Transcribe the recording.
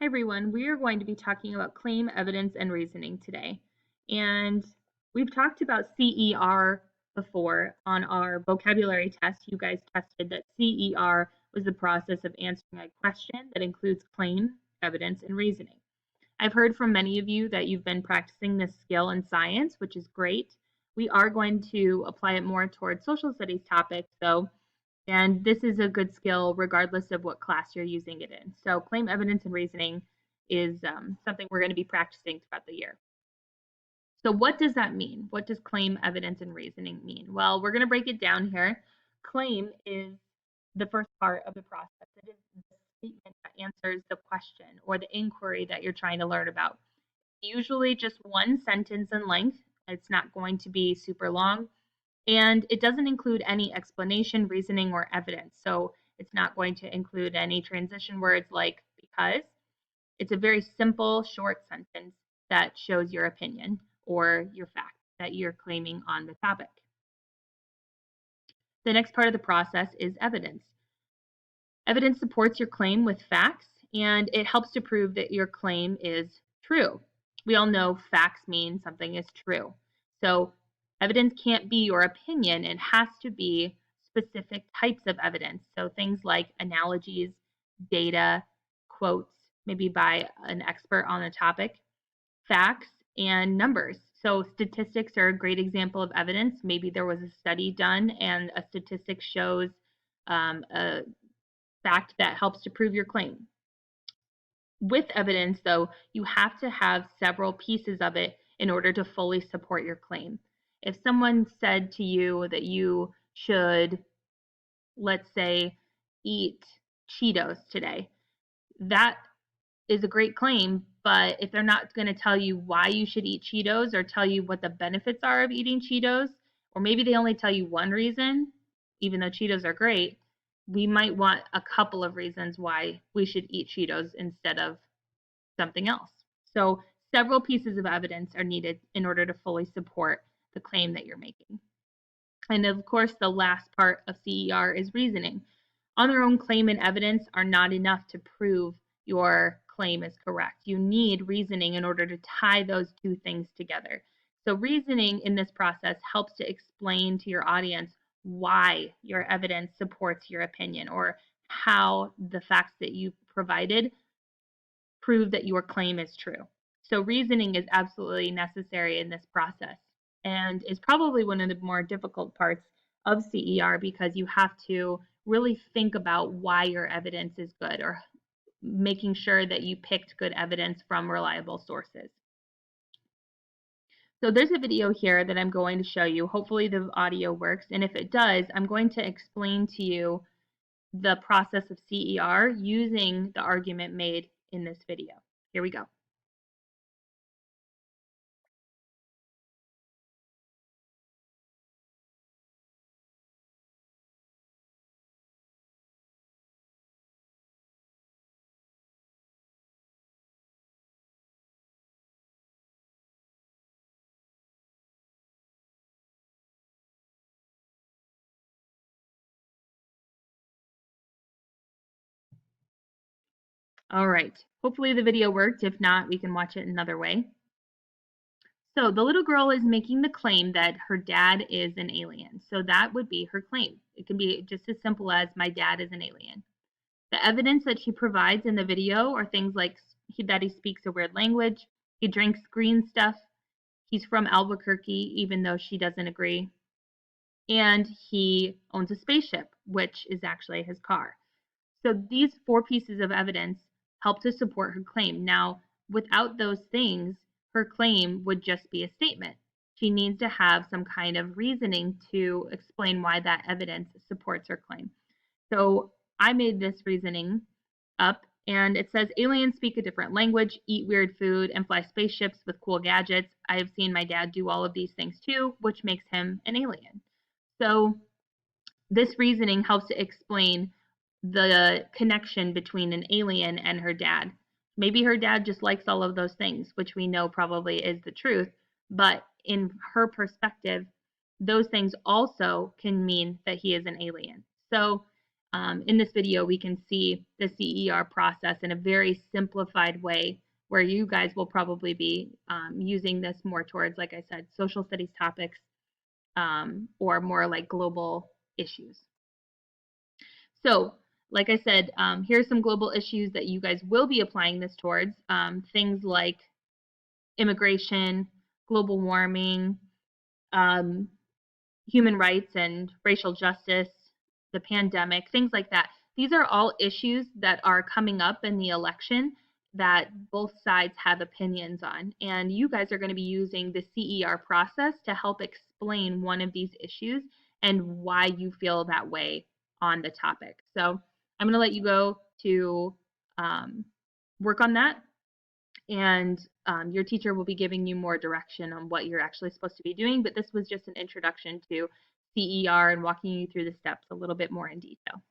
Hi everyone, we are going to be talking about claim, evidence, and reasoning today. And we've talked about CER before on our vocabulary test. You guys tested that CER was the process of answering a question that includes claim, evidence, and reasoning. I've heard from many of you that you've been practicing this skill in science, which is great. We are going to apply it more towards social studies topics, though, and this is a good skill regardless of what class you're using it in. So claim, evidence, and reasoning is something we're going to be practicing throughout the year. So what does that mean? What does claim, evidence, and reasoning mean? Well, we're going to break it down here. Claim is the first part of the process. It is the statement that answers the question or the inquiry that you're trying to learn about. Usually just one sentence in length. It's not going to be super long. And it doesn't include any explanation, reasoning, or evidence. So it's not going to include any transition words like because. It's a very simple, short sentence that shows your opinion or your fact that you're claiming on the topic. The next part of the process is evidence. Evidence supports your claim with facts, and it helps to prove that your claim is true. We all know facts mean something is true. So evidence can't be your opinion. It has to be specific types of evidence. So things like analogies, data, quotes, maybe by an expert on the topic, facts, and numbers. So statistics are a great example of evidence. Maybe there was a study done and a statistic shows a fact that helps to prove your claim. With evidence, though, you have to have several pieces of it in order to fully support your claim. If someone said to you that you should, let's say, eat Cheetos today, that is a great claim, but if they're not going to tell you why you should eat Cheetos or tell you what the benefits are of eating Cheetos, or maybe they only tell you one reason, even though Cheetos are great, we might want a couple of reasons why we should eat Cheetos instead of something else. So several pieces of evidence are needed in order to fully support the claim that you're making. And of course, the last part of CER is reasoning. On their own, claim and evidence are not enough to prove your claim is correct. You need reasoning in order to tie those two things together. So reasoning in this process helps to explain to your audience why your evidence supports your opinion or how the facts that you provided prove that your claim is true. So reasoning is absolutely necessary in this process and is probably one of the more difficult parts of CER because you have to really think about why your evidence is good or making sure that you picked good evidence from reliable sources. So there's a video here that I'm going to show you. Hopefully the audio works, and if it does, I'm going to explain to you the process of CER using the argument made in this video. Here we go. All right, hopefully the video worked. If not, we can watch it another way. So the little girl is making the claim that her dad is an alien. So that would be her claim. It can be just as simple as my dad is an alien. The evidence that she provides in the video are things like that he speaks a weird language, he drinks green stuff, he's from Albuquerque, even though she doesn't agree, and he owns a spaceship, which is actually his car. So these four pieces of evidence help to support her claim. Now, without those things, her claim would just be a statement. She needs to have some kind of reasoning to explain why that evidence supports her claim. So I made this reasoning up, and it says aliens speak a different language, eat weird food, and fly spaceships with cool gadgets. I have seen my dad do all of these things too, which makes him an alien. So this reasoning helps to explain the connection between an alien and her dad. Maybe her dad just likes all of those things, which we know probably is the truth, but in her perspective, those things also can mean that he is an alien. So In this video, we can see the CER process in a very simplified way where you guys will probably be using this more towards, like I said, social studies topics or more like global issues. So, like I said, here's some global issues that you guys will be applying this towards. Things like immigration, global warming, um, human rights and racial justice, the pandemic, things like that. These are all issues that are coming up in the election that both sides have opinions on. And you guys are going to be using the CER process to help explain one of these issues and why you feel that way on the topic. So I'm going to let you go to work on that. And your teacher will be giving you more direction on what you're actually supposed to be doing. But this was just an introduction to CER and walking you through the steps a little bit more in detail.